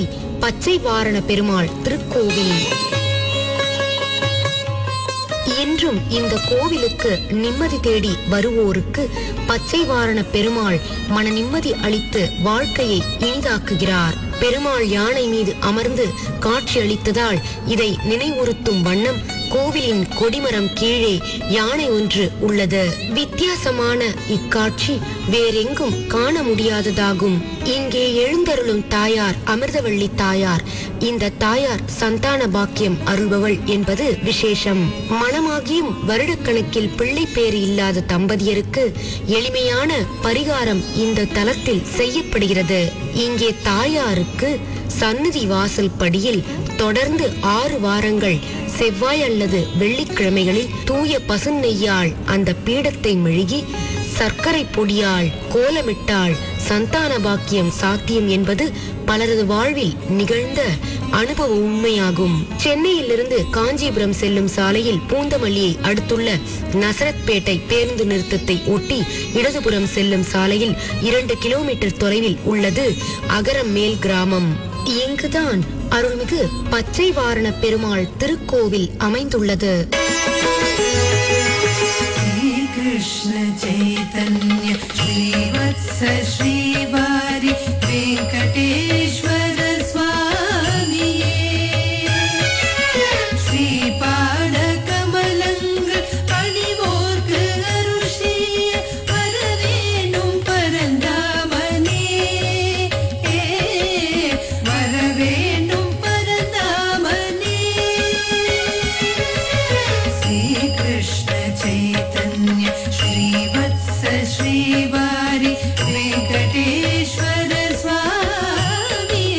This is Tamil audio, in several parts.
மதுரை பச்சை வாரண பெருமாள் திருக்கோவில். என்றும் இந்த கோவிலுக்கு நிம்மதி தேடி வருவோருக்கு பச்சை வாரண பெருமாள் மன நிம்மதி அளித்து வாழ்க்கையை இனிதாக்குகிறார். பெருமாள் யானை மீது அமர்ந்து காட்சி அளித்ததால் இதை நினைவுறுத்தும் வண்ணம் கோவிலின் கொடிமரம் கீழே யானை ஒன்று உள்ளது. வித்தியாசமான இக்காட்சி வேறெங்கும் காண முடியாததாகும். இங்கே எழுந்தருளும் தாயார் அமிர்தவள்ளி தாயார். இந்த தாயார் சந்தான பாக்கியம் அருள்பவள் என்பது விசேஷம். மணமாகியும் வருடக்கணக்கில் பிள்ளை பேறு இல்லாத தம்பதியருக்கு எளிமையான பரிகாரம் இந்த தலத்தில் செய்யப்படுகிறது. இங்கே தாயாருக்கு சந்நிதி வாசல் படியில் தொடர்ந்து 6 வாரங்கள் செவ்வாய் அல்லது வெள்ளிக்கிழமைகளில் தூய பசுநெய்யால் அந்த பீடத்தை மெழுகி சர்க்கரை பொடியால் கோலமிட்டால் சந்தான பாக்கியம் சாத்தியம் என்பது பலரது வாழ்வில் நிகழ்ந்த அனுபவ உண்மையாகும். சென்னையிலிருந்து காஞ்சிபுரம் செல்லும் சாலையில் பூந்தமல்லியை அடுத்துள்ள நசரத்பேட்டை பேருந்து நிறுத்தத்தை ஒட்டி இடதுபுறம் செல்லும் சாலையில் 2 கிலோமீட்டர் தொலைவில் உள்ளது அகரம் மேல் கிராமம். இங்குதான் அருள்மிகு பச்சை வாரண பெருமாள் திருக்கோவில் அமைந்துள்ளது. कृष्ण चैतन्य श्रीवत्स श्रीवारि वेंकटेश्वर स्वामिये श्रीपाद कमलंगल अणिवोर्कु अरुषिय वरवेणुम परंदामने वरवेणुम परंदामने श्री कृष्ण चैतन्य श्रीवत्स श्रीवारि वेंकटेश्वर स्वामिये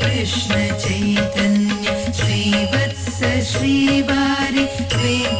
कृष्ण चैतन्य श्रीवत्स श्रीवारि वेङ्कटेश्वर